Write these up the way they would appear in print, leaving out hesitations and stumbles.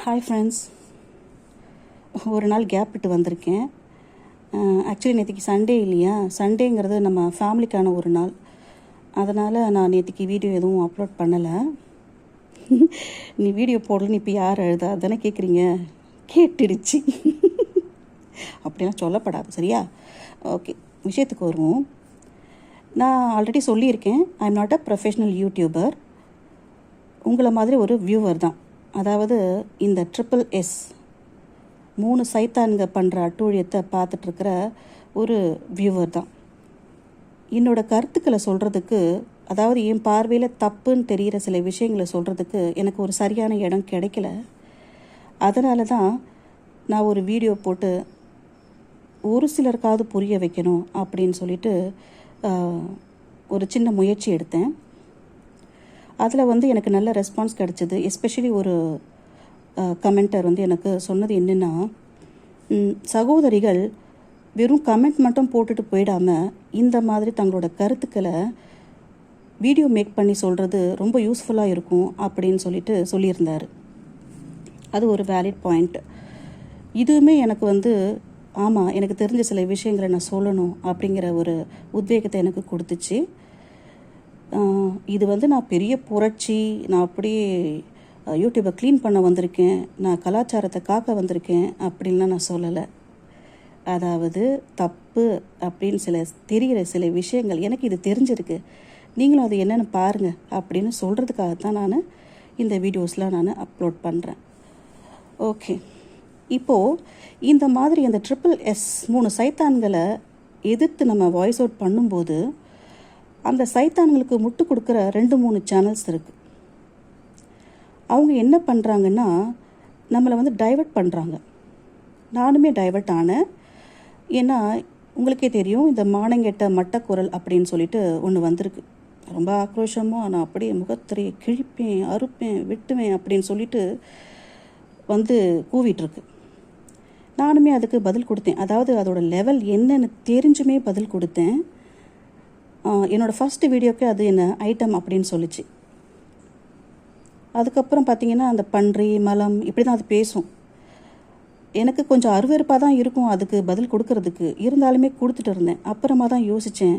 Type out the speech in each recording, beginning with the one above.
Hi friends, ஒரு நாள் gap விட்டு வந்திருக்கேன். ஆக்சுவலி நேற்றுக்கு சண்டே இல்லையா, சண்டேங்கிறது நம்ம ஃபேமிலிக்கான ஒரு நாள். அதனால் நான் நேற்றுக்கு வீடியோ எதுவும் அப்லோட் பண்ணலை. நீ வீடியோ போடலன்னு இப்போ யார் அழுதா தானே கேட்குறீங்க? கேட்டுடுச்சு. அப்படிலாம் சொல்லப்படாது, சரியா? ஓகே, விஷயத்துக்கு வருவோம். நான் ஆல்ரெடி சொல்லியிருக்கேன், I am not a professional YouTuber. உங்களை மாதிரி ஒரு வியூவர் தான். அதாவது இந்த SSS 3 சைத்தான்க பண்ணுற அட்டூழியத்தை பார்த்துட்ருக்கிற ஒரு வியூவர் தான். என்னோட கருத்துக்களை சொல்கிறதுக்கு, அதாவது என் பார்வையில் தப்புன்னு தெரிகிற சில விஷயங்களை சொல்கிறதுக்கு எனக்கு ஒரு சரியான இடம் கிடைக்கல. அதனால தான் நான் ஒரு வீடியோ போட்டு ஒரு சிலருக்காவது புரிய வைக்கணும் அப்படின்னு சொல்லிட்டு ஒரு சின்ன முயற்சி எடுத்தேன். அதில் எனக்கு நல்ல ரெஸ்பான்ஸ் கிடச்சிது. எஸ்பெஷலி ஒரு கமெண்டர் எனக்கு சொன்னது என்னென்னா, சகோதரிகள் வெறும் கமெண்ட் மட்டும் போட்டுட்டு போயிடாமல் இந்த மாதிரி தங்களோட கருத்துக்களை வீடியோ மேக் பண்ணி சொல்கிறது ரொம்ப யூஸ்ஃபுல்லாக இருக்கும் அப்படின்னு சொல்லியிருந்தார். அது ஒரு வேலிட் பாயிண்ட். இதுவுமே எனக்கு ஆமாம், எனக்கு தெரிஞ்ச சில விஷயங்களை நான் சொல்லணும் அப்படிங்கிற ஒரு உத்வேகத்தை எனக்கு கொடுத்துச்சு. இது நான் பெரிய புரட்சி, நான் அப்படியே யூடியூப்பை க்ளீன் பண்ண வந்திருக்கேன், நான் கலாச்சாரத்தை காக்க வந்திருக்கேன் அப்படின்லாம் நான் சொல்லலை. அதாவது தப்பு அப்படின்னு தெரிகிற சில விஷயங்கள் எனக்கு இது தெரிஞ்சிருக்கு, நீங்களும் அது என்னென்னு பாருங்கள் அப்படின்னு சொல்கிறதுக்காகத்தான் நான் இந்த வீடியோஸ்லாம் நான் அப்லோட் பண்ணுறேன். ஓகே, இப்போது இந்த மாதிரி அந்த SSS 3 சைத்தான்களை எதிர்த்து நம்ம வாய்ஸ் அவுட் பண்ணும்போது அந்த சைத்தான்களுக்கு முட்டு கொடுக்குற 2-3 சேனல்ஸ் இருக்குது. அவங்க என்ன பண்ணுறாங்கன்னா, நம்மளை டைவர்ட் பண்ணுறாங்க. நானுமே டைவர்ட் ஆனேன். ஏன்னா உங்களுக்கே தெரியும், இந்த மானங்கெட்ட மட்டக்குரல் அப்படின்னு சொல்லிட்டு ஒன்று வந்திருக்கு. ரொம்ப ஆக்ரோஷமாக நான் அப்படியே முகத்திரையை கிழிப்பேன், அறுப்பேன், வெட்டுவேன் அப்படின்னு சொல்லிட்டு கூவிட்டுருக்கு. நானுமே அதுக்கு பதில் கொடுத்தேன். அதாவது அதோட லெவல் என்னன்னு தெரிஞ்சுமே பதில் கொடுத்தேன். என்னோடய ஃபஸ்ட்டு வீடியோக்கு அது என்ன ஐட்டம் அப்படின்னு சொல்லிச்சு. அதுக்கப்புறம் பார்த்திங்கன்னா அந்த பன்றி மலம் இப்படி தான் அது பேசும். எனக்கு கொஞ்சம் அருவருப்பாக தான் இருக்கும் அதுக்கு பதில் கொடுக்கறதுக்கு. இருந்தாலுமே கொடுத்துட்டு இருந்தேன். அப்புறமா தான் யோசித்தேன்,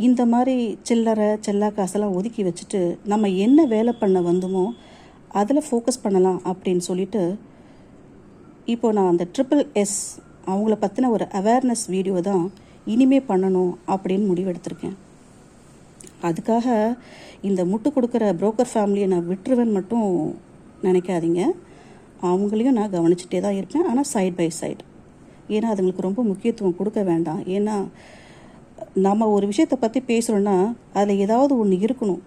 இந்த மாதிரி சில்லறை செல்லா காசெல்லாம் ஒதுக்கி வச்சுட்டு நம்ம என்ன வேலை பண்ண வந்தோமோ அதில் ஃபோக்கஸ் பண்ணலாம் அப்படின்னு சொல்லிட்டு இப்போது நான் அந்த SSS அவங்கள பற்றின ஒரு அவேர்னஸ் வீடியோ தான் இனிமே பண்ணணும் அப்படின்னு முடிவெடுத்திருக்கேன். அதுக்காக இந்த முட்டு கொடுக்குற புரோக்கர் ஃபேமிலியை நான் விட்டுருவேன்னு மட்டும் நினைக்காதீங்க. அவங்களையும் நான் கவனிச்சுட்டே தான் இருப்பேன், ஆனால் சைட் பை சைடு. ஏன்னா அதுங்களுக்கு ரொம்ப முக்கியத்துவம் கொடுக்க வேண்டாம். ஏன்னா நம்ம ஒரு விஷயத்தை பற்றி பேசுகிறோன்னா அதில் ஏதாவது ஒன்று இருக்கணும்.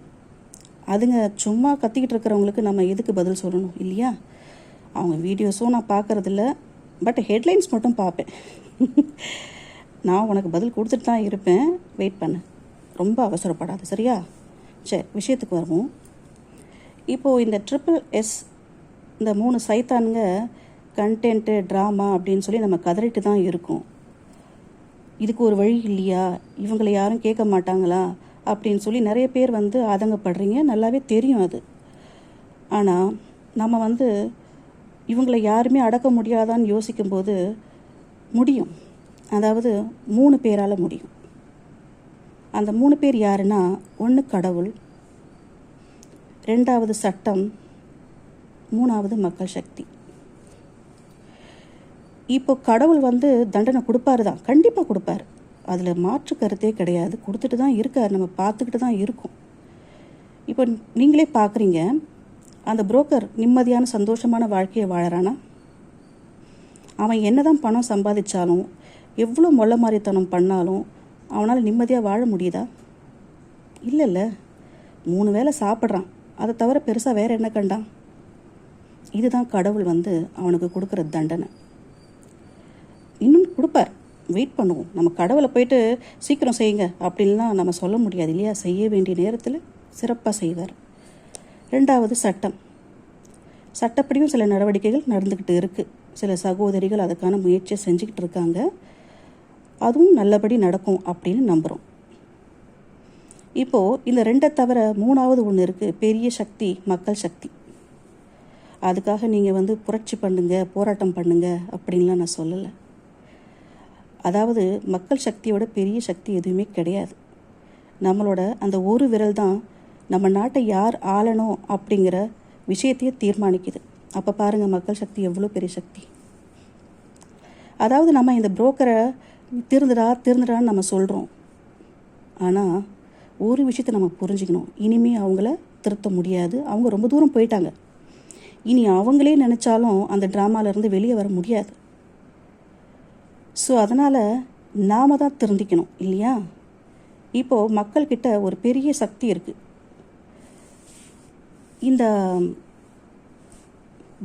அதுங்க சும்மா கத்திக்கிட்டு இருக்கிறவங்களுக்கு நம்ம எதுக்கு பதில் சொல்லணும் இல்லையா? அவங்க வீடியோஸும் நான் பார்க்குறதில்ல, பட் ஹெட்லைன்ஸ் மட்டும் பார்ப்பேன். நான் உனக்கு பதில் கொடுத்துட்டு தான் இருப்பேன், வெயிட் பண்ணு, ரொம்ப அவசரப்படாது, சரியா? சரி, விஷயத்துக்கு வருவோம். இப்போது இந்த SSS இந்த 3 சைத்தானுங்க கண்டென்ட்டு ட்ராமா அப்படின்னு சொல்லி நம்ம கதறிட்டு தான் இருக்கோம். இதுக்கு ஒரு வழி இல்லையா, இவங்களை யாரும் கேட்க மாட்டாங்களா அப்படின்னு சொல்லி நிறைய பேர் ஆதங்கப்படுறீங்க. நல்லாவே தெரியும் அது. ஆனால் நம்ம இவங்களை யாருமே அடக்க முடியாதான்னு யோசிக்கும்போது முடியும். அதாவது 3 பேரால் முடியும். அந்த 3 பேர் யாருன்னா, 1 கடவுள், 2வது சட்டம், 3வது மக்கள் சக்தி. இப்போ கடவுள் தண்டனை கொடுப்பாரு தான், கண்டிப்பாக கொடுப்பார். அதில் மாற்று கருத்தே கிடையாது. கொடுத்துட்டு தான் இருக்கார், நம்ம பார்த்துக்கிட்டு தான் இருக்கோம். இப்போ நீங்களே பார்க்குறீங்க, அந்த புரோக்கர் நிம்மதியான சந்தோஷமான வாழ்க்கையை வாழறானா? அவன் என்ன தான் பணம் சம்பாதிச்சாலும், எவ்வளோ மொள்ள மாதிரித்தனம் பண்ணாலும் அவனால் நிம்மதியாக வாழ முடியுதா? இல்லைல்ல. 3 வேளை சாப்பிட்றான், அதை தவிர பெருசாக வேறு என்ன கண்டான்? இதுதான் கடவுள் அவனுக்கு கொடுக்குற தண்டனை. இன்னும் கொடுப்பார், வெயிட் பண்ணுவோம். நம்ம கடவுளை போயிட்டு சீக்கிரம் செய்யுங்க அப்படின்லாம் நம்ம சொல்ல முடியாது இல்லையா? செய்ய வேண்டிய நேரத்தில் சிறப்பாக செய்வார். 2வது சட்டம். சட்டப்படியும் சில நடவடிக்கைகள் நடந்துக்கிட்டு இருக்குது. சில சகோதரிகள் அதுக்கான முயற்சியை செஞ்சுக்கிட்டு இருக்காங்க. அதுவும் நல்லபடி நடக்கும் அப்படின்னு நம்புகிறோம். இப்போது இந்த 2 தவிர 3வது ஒன்று இருக்குது, பெரிய சக்தி, மக்கள் சக்தி. அதுக்காக நீங்கள் புரட்சி பண்ணுங்க, போராட்டம் பண்ணுங்க அப்படின்லாம் நான் சொல்லலை. அதாவது மக்கள் சக்தியோட பெரிய சக்தி எதுவுமே கிடையாது. நம்மளோட அந்த ஒரு விரல் தான் நம்ம நாட்டை யார் ஆளணும் அப்படிங்கிற விஷயத்தையே தீர்மானிக்குது. அப்போ பாருங்கள் மக்கள் சக்தி எவ்வளோ பெரிய சக்தி. அதாவது நம்ம இந்த புரோக்கரை திருந்துடான்னு நம்ம சொல்கிறோம். ஆனால் ஒரு விஷயத்தை நம்ம புரிஞ்சுக்கணும், இனிமேல் அவங்கள திருத்த முடியாது. அவங்க ரொம்ப தூரம் போயிட்டாங்க. இனி அவங்களே நினச்சாலும் அந்த ட்ராமாவிலேருந்து வெளியே வர முடியாது. ஸோ அதனால் நாம் தான் திருந்திக்கணும் இல்லையா? இப்போது மக்கள்கிட்ட ஒரு பெரிய சக்தி இருக்குது. இந்த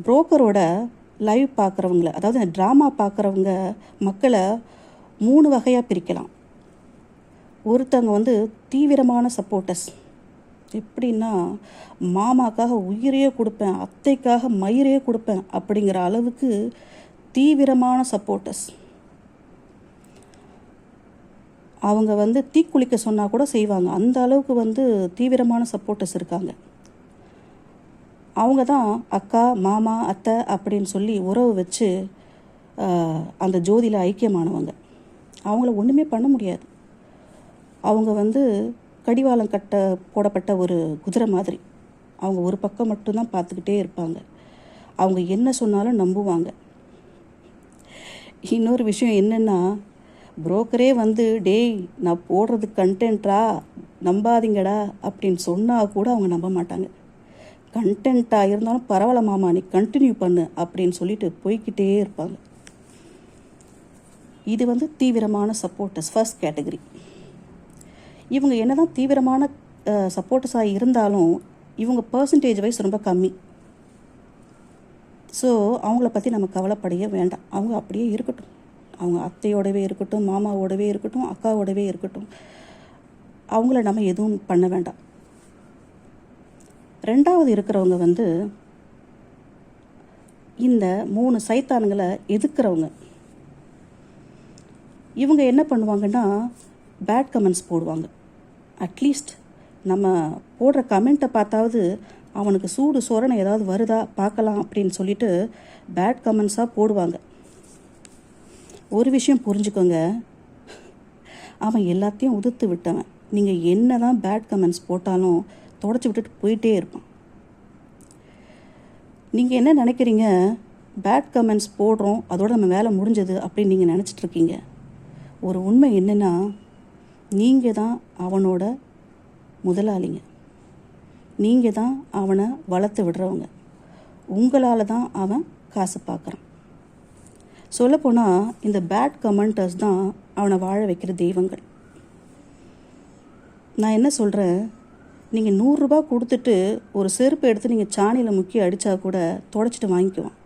புரோக்கரோட லைவ் பார்க்குறவங்கள, அதாவது இந்த ட்ராமா பார்க்குறவங்க மக்களை 3 வகையாக பிரிக்கலாம். ஒருத்தவங்க தீவிரமான சப்போர்ட்டர்ஸ். எப்படின்னா, மாமாக்காக உயிரையே கொடுப்பேன், அத்தைக்காக மயிரையே கொடுப்பேன் அப்படிங்கிற அளவுக்கு தீவிரமான சப்போர்ட்டர்ஸ். அவங்க தீக்குளிக்க சொன்னால் கூட செய்வாங்க. அந்த அளவுக்கு தீவிரமான சப்போர்ட்டர்ஸ் இருக்காங்க. அவங்க தான் அக்கா, மாமா, அத்தை அப்படின்னு சொல்லி உறவு வச்சு அந்த ஜோதியில் ஐக்கியமானவங்க. அவங்கள ஒன்றுமே பண்ண முடியாது. அவங்க கடிவாளம் போடப்பட்ட ஒரு குதிரை மாதிரி. அவங்க ஒரு பக்கம் மட்டும்தான் பார்த்துக்கிட்டே இருப்பாங்க. அவங்க என்ன சொன்னாலும் நம்புவாங்க. இன்னொரு விஷயம் என்னென்னா, புரோக்கரே டேய் நான் போடுறது கண்டென்ட்டா, நம்பாதீங்கடா அப்படின்னு சொன்னால் கூட அவங்க நம்ப மாட்டாங்க. கண்டென்ட்டாக இருந்தாலும் பரவாயில்ல மாமா, நீ கண்டினியூ பண்ணு அப்படின்னு சொல்லிட்டு போய்கிட்டே இருப்பாங்க. இது தீவிரமான சப்போர்ட்டர்ஸ், ஃபர்ஸ்ட் கேட்டகரி. இவங்க என்ன தான் தீவிரமான சப்போர்ட்டர்ஸாக இருந்தாலும் இவங்க பர்சன்டேஜ் வைஸ் ரொம்ப கம்மி. ஸோ அவங்கள பற்றி நம்ம கவலைப்படையே வேண்டாம். அவங்க அப்படியே இருக்கட்டும். அவங்க அத்தையோடவே இருக்கட்டும், மாமாவோடவே இருக்கட்டும், அக்காவோடவே இருக்கட்டும். அவங்கள நம்ம எதுவும் பண்ண வேண்டாம். ரெண்டாவது இருக்கிறவங்க இந்த 3 சைத்தானுங்களை எதிர்க்கிறவங்க. இவங்க என்ன பண்ணுவாங்கன்னா, பேட் கமெண்ட்ஸ் போடுவாங்க. அட்லீஸ்ட் நம்ம போடுற கமெண்ட்டை பார்த்தாவது அவனுக்கு சூடு சொரணை ஏதாவது வருதா பார்க்கலாம் அப்படின்னு சொல்லிட்டு பேட் கமெண்ட்ஸாக போடுவாங்க. ஒரு விஷயம் புரிஞ்சுக்கோங்க, அவன் எல்லாத்தையும் உதிர்த்து விட்டவன். நீங்கள் என்ன தான் பேட் கமெண்ட்ஸ் போட்டாலும் தொடச்சி விட்டுட்டு போயிட்டே இருப்பான். நீங்கள் என்ன நினைக்கிறீங்க, பேட் கமெண்ட்ஸ் போடுறோம் அதோட நம்ம வேலை முடிஞ்சது அப்படின்னு நீங்கள் நினச்சிட்ருக்கீங்க. ஒரு உண்மை என்னென்னா, நீங்கள் தான் அவனோட முதலாளிங்க. நீங்கள் தான் அவனை வளர்த்து விடுறவங்க. உங்களால் தான் அவன் காசு பார்க்குறான். சொல்லப்போனால் இந்த பேட் கமெண்டர்ஸ் தான் அவனை வாழ வைக்கிற தெய்வங்கள். நான் என்ன சொல்கிறேன், நீங்கள் 100 ரூபா கொடுத்துட்டு ஒரு செருப்பு எடுத்து நீங்கள் சாணியில் முக்கி அடித்தா கூட தொடச்சிட்டு வாங்கிக்குவான்.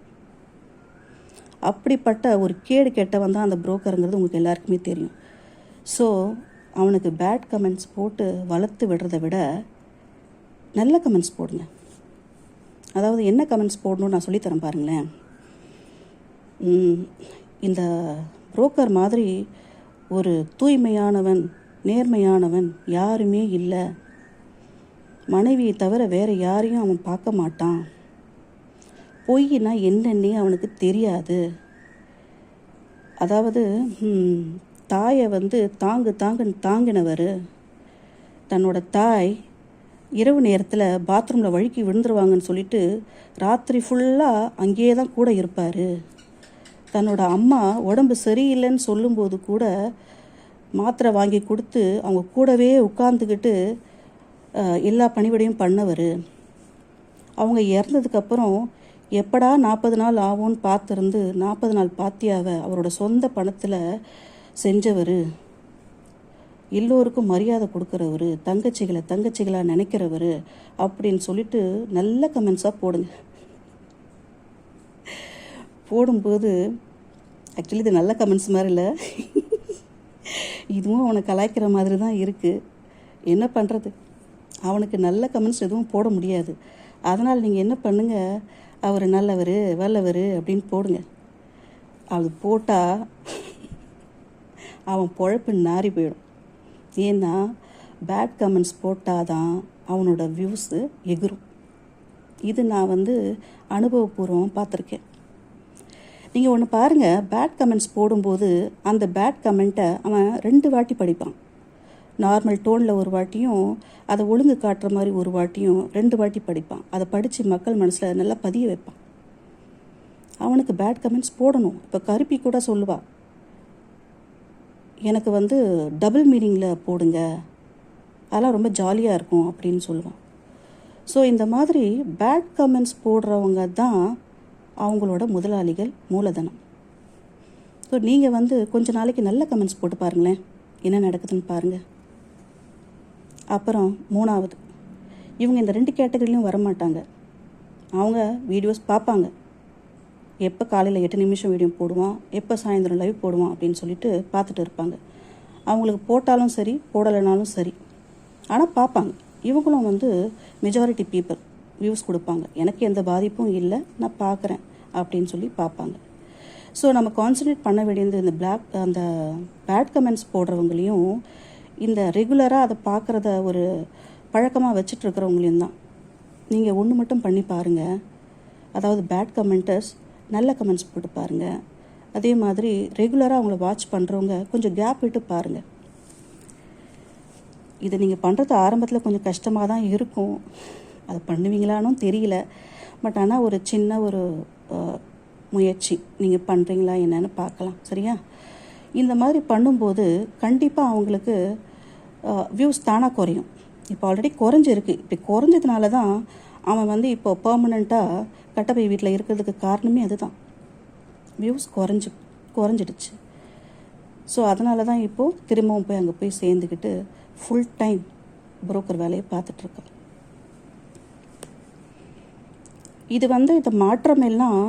அப்படிப்பட்ட ஒரு கேடு கெட்டவன் தான் அந்த புரோக்கருங்கிறது உங்களுக்கு எல்லாருக்குமே தெரியும். ஸோ அவனுக்கு பேட் கமெண்ட்ஸ் போட்டு வளர்த்து விடுறதை விட நல்ல கமெண்ட்ஸ் போடுங்க. அதாவது என்ன கமெண்ட்ஸ் போடணும்னு நான் சொல்லித்தரேன் பாருங்களேன். இந்த புரோக்கர் மாதிரி ஒரு தூய்மையானவன், நேர்மையானவன் யாருமே இல்லை. மனைவியை தவிர வேறு யாரையும் அவன் பார்க்க மாட்டான். பொய்னா என்னன்னே அவனுக்கு தெரியாது. அதாவது தாயை தாங்குன்னு தாங்கினவர். தன்னோட தாய் இரவு நேரத்தில் பாத்ரூமில் வழுக்கி விழுந்துருவாங்கன்னு சொல்லிட்டு ராத்திரி ஃபுல்லாக அங்கேயே தான் கூட இருப்பார். தன்னோட அம்மா உடம்பு சரியில்லைன்னு சொல்லும்போது கூட மாத்திரை வாங்கி கொடுத்து அவங்க கூடவே உட்காந்துக்கிட்டு எல்லா பணிவிடையும் பண்ணவர். அவங்க இறந்ததுக்கப்புறம் எப்படா 40 நாள் ஆகும்னு பார்த்துருந்து 40 நாள் பாத்தியாவை அவரோட சொந்த பணத்தில் செஞ்சவர். எல்லோருக்கும் மரியாதை கொடுக்குறவர், தங்கச்சிகளாக நினைக்கிறவர் அப்படின்னு சொல்லிட்டு நல்ல கமெண்ட்ஸாக போடுங்க. போடும்போது ஆக்சுவலி இது நல்ல கமெண்ட்ஸ் மாதிரி இல்லை, இதுவும் அவனை கலாய்க்கிற மாதிரி தான் இருக்குது. என்ன பண்ணுறது, அவனுக்கு நல்ல கமெண்ட்ஸ் எதுவும் போட முடியாது. அதனால் நீங்கள் என்ன பண்ணுங்கள், அவர் நல்லவர் வல்லவர் அப்படின்னு போடுங்க. அது போட்டால் அவன் பொழப்பு நாறி போயிடும். ஏன்னா பேட் கமெண்ட்ஸ் போட்டால் தான் அவனோட வியூஸு எகிரும். இது நான் வந்து அனுபவபூர்வம் பார்த்துருக்கேன். நீங்கள் ஒன்று பாருங்கள், பேட் கமெண்ட்ஸ் போடும்போது அந்த பேட் கமெண்ட்டை அவன் 2 வாட்டி படிப்பான். நார்மல் டோனில் ஒரு வாட்டியும், அதை ஒழுங்கு காட்டுற மாதிரி ஒரு வாட்டியும் 2 வாட்டி படிப்பான். அதை படித்து மக்கள் மனசில் நல்லா பதிய வைப்பான். அவனுக்கு பேட் கமெண்ட்ஸ் போடணும். இப்போ கருப்பி கூட சொல்லுவா, எனக்கு வந்து டபுள் மீனிங்கில் போடுங்க, அதெல்லாம் ரொம்ப ஜாலியாக இருக்கும் அப்படின்னு சொல்லுவான். ஸோ இந்த மாதிரி பேட் கமெண்ட்ஸ் போடுறவங்க தான் அவங்களோட முதலாளிகள், மூலதனம். ஸோ நீங்கள் வந்து கொஞ்ச நாளைக்கு நல்ல கமெண்ட்ஸ் போட்டு பாருங்களேன், என்ன நடக்குதுன்னு பாருங்கள். அப்புறம் 3வது, இவங்க இந்த 2 கேட்டகரிலையும் வரமாட்டாங்க. அவங்க வீடியோஸ் பார்ப்பாங்க. எப்போ காலையில் 8 நிமிஷம் வீடியோ போடுவான், எப்போ சாயந்தரம் லைவ் போடுவான் அப்படின்னு சொல்லிட்டு பார்த்துட்டு இருப்பாங்க. அவங்களுக்கு போட்டாலும் சரி, போடலைனாலும் சரி, ஆனால் பார்ப்பாங்க. இவங்களும் வந்து மெஜாரிட்டி பீப்புள் வியூஸ் கொடுப்பாங்க. எனக்கு எந்த பாதிப்பும் இல்லை, நான் பார்க்குறேன் அப்படின்னு சொல்லி பார்ப்பாங்க. ஸோ நம்ம கான்சன்ட்ரேட் பண்ண வேண்டியது இந்த அந்த பேட் கமெண்ட்ஸ் போடுறவங்களையும், இந்த ரெகுலராக அதை பார்க்குறத ஒரு பழக்கமாக வச்சுட்ருக்கிறவங்களையும் தான். நீங்கள் ஒன்று மட்டும் பண்ணி பாருங்கள், அதாவது பேட் கமெண்டர்ஸ் நல்ல கமெண்ட்ஸ் போட்டு பாருங்கள். அதே மாதிரி ரெகுலராக அவங்கள வாட்ச் பண்ணுறவங்க கொஞ்சம் கேப் விட்டு பாருங்கள். இதை நீங்கள் பண்ணுறது ஆரம்பத்தில் கொஞ்சம் கஷ்டமாக தான் இருக்கும், அதை பண்ணுவீங்களானும் தெரியல. பட் ஆனால் ஒரு சின்ன ஒரு முயற்சி நீங்கள் பண்ணுறீங்களா என்னன்னு பார்க்கலாம், சரியா? இந்த மாதிரி பண்ணும்போது கண்டிப்பாக அவங்களுக்கு வியூஸ் தானாக குறையும். இப்போ ஆல்ரெடி குறைஞ்சிருக்கு. இப்படி குறைஞ்சதுனால தான் அவன் வந்து இப்போ பர்மனெண்ட்டாக கட்டப்பை வீட்டில் இருக்கிறதுக்கு காரணமே அதுதான். வியூஸ் குறைஞ்சிடுச்சு. ஸோ அதனால தான் இப்போது திரும்பவும் போய் அங்கே போய் சேர்ந்துக்கிட்டு ஃபுல் டைம் புரோக்கர் வேலையை பார்த்துட்ருக்கோம். இது வந்து இந்த மாற்றம் எல்லாம்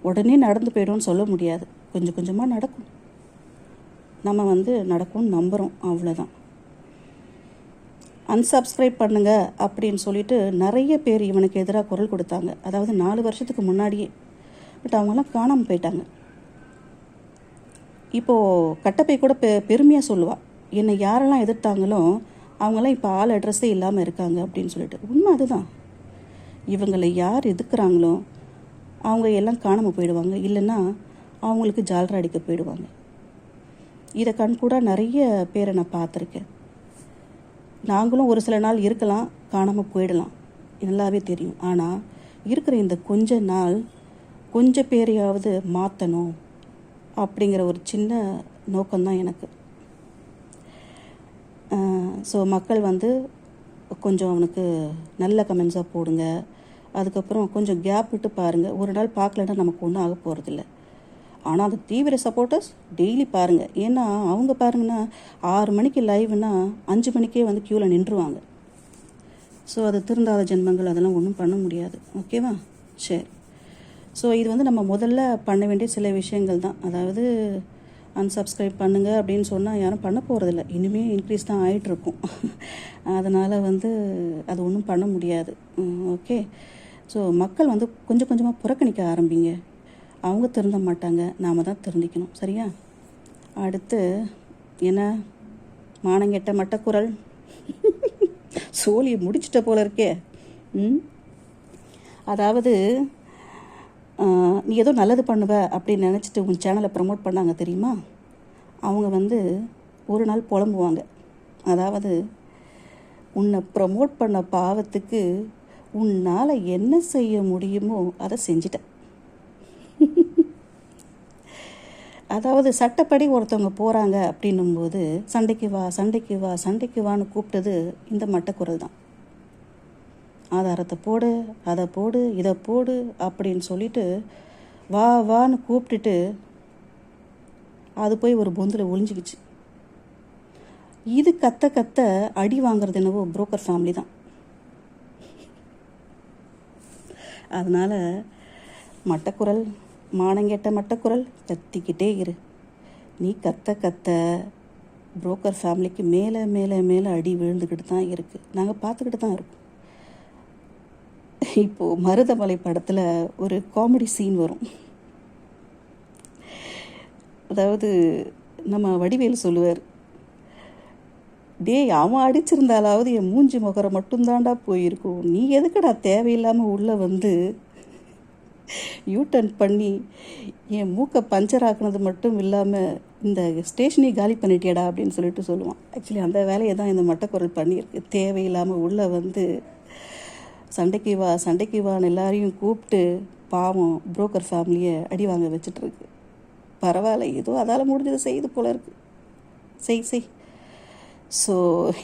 உடனே நடந்து போய்டும்னு சொல்ல முடியாது. கொஞ்சம் கொஞ்சமாக நடக்கும். நம்ம வந்து நடக்கும்னு நம்புகிறோம், அவ்வளோதான். அன்சப்ஸ்கிரைப் பண்ணுங்க அப்படின்னு சொல்லிட்டு நிறைய பேர் இவனுக்கு எதிராக குரல் கொடுத்தாங்க. அதாவது 4 வருஷத்துக்கு முன்னாடியே. பட் அவங்கெல்லாம் காணாமல் போயிட்டாங்க. இப்போது கட்டப்பை கூட பெருமையாக சொல்லுவாள், என்னை யாரெல்லாம் எதிர்த்தாங்களோ அவங்களாம் இப்போ ஆள் அட்ரஸே இல்லாமல் இருக்காங்க அப்படின்னு சொல்லிட்டு. உண்மை அதுதான். இவங்களை யார் எதுக்குறாங்களோ அவங்க எல்லாம் காணாமல் போயிடுவாங்க, இல்லைன்னா அவங்களுக்கு ஜால்ரா அடிக்க போயிடுவாங்க. இதை கண்கூட நிறைய பேரை நான் பார்த்துருக்கேன். நாங்களும் ஒரு சில நாள் இருக்கலாம், காணாமல் போயிடலாம், நல்லாவே தெரியும். ஆனால் இருக்கிற இந்த கொஞ்ச நாள் கொஞ்சம் பேரையாவது மாற்றணும் அப்படிங்கிற ஒரு சின்ன நோக்கம்தான் எனக்கு. ஸோ மக்கள் வந்து கொஞ்சம் அவனுக்கு நல்ல கமெண்ட்ஸாக போடுங்க. அதுக்கப்புறம் கொஞ்சம் கேப் விட்டு பாருங்கள். ஒரு நாள் பார்க்கலன்னா நமக்கு ஒன்றும் ஆக போகிறதில்ல. ஆனால் அந்த தீவிர சப்போர்ட்டர்ஸ் டெய்லி பாருங்கள். ஏன்னா அவங்க பாருங்கன்னா 6 மணிக்கு லைவ்னா 5 மணிக்கே வந்து க்யூவில் நின்றுவாங்க. ஸோ அது திருந்தாத ஜென்மங்கள், அதெல்லாம் ஒன்றும் பண்ண முடியாது. ஓகேவா? சரி. ஸோ இது வந்து நம்ம முதல்ல பண்ண வேண்டிய சில விஷயங்கள் தான். அதாவது அன்சப்ஸ்கிரைப் பண்ணுங்கள் அப்படின்னு சொன்னால் யாரும் பண்ண போகிறதில்ல. இனிமேல் இன்க்ரீஸ் தான் ஆகிட்டுருக்கும். அதனால் வந்து அது ஒன்றும் பண்ண முடியாது. ஓகே. ஸோ மக்கள் வந்து கொஞ்சம் கொஞ்சமாக புறக்கணிக்க ஆரம்பிங்க. அவங்க திருந்த மாட்டாங்க, நாம் தான் திருந்திக்கணும், சரியா? அடுத்து என்ன, மானங்கெட்ட மட்டக்குரல் சோழியை முடிச்சிட்ட போல இருக்கே. அதாவது நீ ஏதோ நல்லது பண்ணுவ அப்படின்னு நினச்சிட்டு உன் சேனலை ப்ரமோட் பண்ணாங்க தெரியுமா? அவங்க வந்து ஒரு நாள் புலம்புவாங்க. அதாவது உன்னை ப்ரமோட் பண்ண பாவத்துக்கு உன்னால் என்ன செய்ய முடியுமோ அதை செஞ்சிட்டேன். அதாவது சட்டப்படி ஒருத்தவங்க போகிறாங்க அப்படின்னும்போது சண்டைக்கு வா சண்டைக்கு வா சண்டைக்கு வான்னு கூப்பிட்டது இந்த மட்டக்குரல் தான். ஆதாரத்தை போடு, அதை போடு, இதை போடு அப்படின்னு சொல்லிட்டு வா வான்னு கூப்பிட்டுட்டு அது போய் ஒரு பொந்தில் ஒளிஞ்சிக்கிச்சு. இது கத்த கத்த அடி வாங்குறது என்னவோ புரோக்கர் ஃபேமிலி தான். அதனால் மட்டக்குரல், மானங்கெட்ட மட்டக்குரல் கத்திக்கிட்டே இரு. நீ கத்த கத்த புரோக்கர் ஃபேமிலிக்கு மேலே மேலே மேலே அடி விழுந்துக்கிட்டு தான் இருக்குது. நாங்கள் பார்த்துக்கிட்டு தான் இருக்கோம். இப்போது மருதமலை படத்தில் ஒரு காமெடி சீன் வரும். அதாவது நம்ம வடிவேலு சொல்லுவார், டேய், அவன் அடிச்சிருந்தாலாவது என் மூஞ்சி முகரை மட்டும்தான்டா போயிருக்கும். நீ எதுக்குடா தேவையில்லாமல் உள்ளே வந்து யூட்டர்ன் பண்ணி என் மூக்கை பஞ்சர் ஆக்குனது மட்டும் இல்லாமல் இந்த ஸ்டேஷனே காலி பண்ணிட்டியடா அப்படின்னு சொல்லிட்டு சொல்லுவான். ஆக்சுவலி அந்த வேலையை தான் இந்த மட்டக்குரல் பண்ணியிருக்கு. தேவையில்லாமல் உள்ளே வந்து சண்டைக்கு வான்னு எல்லாரையும் கூப்பிட்டு பாவம் புரோக்கர் ஃபேமிலியை அடி வாங்க வச்சிட்ருக்கு. பரவாயில்ல, ஏதோ அதால் முடிஞ்சது செய்யுது போல இருக்கு. செய். ஸோ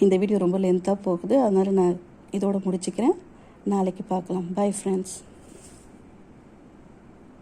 இந்த வீடியோ ரொம்ப லென்த்தாக போகுது, அதனால் நான் இதோட முடிச்சுக்கிறேன். நாளைக்கு பார்க்கலாம். Bye friends.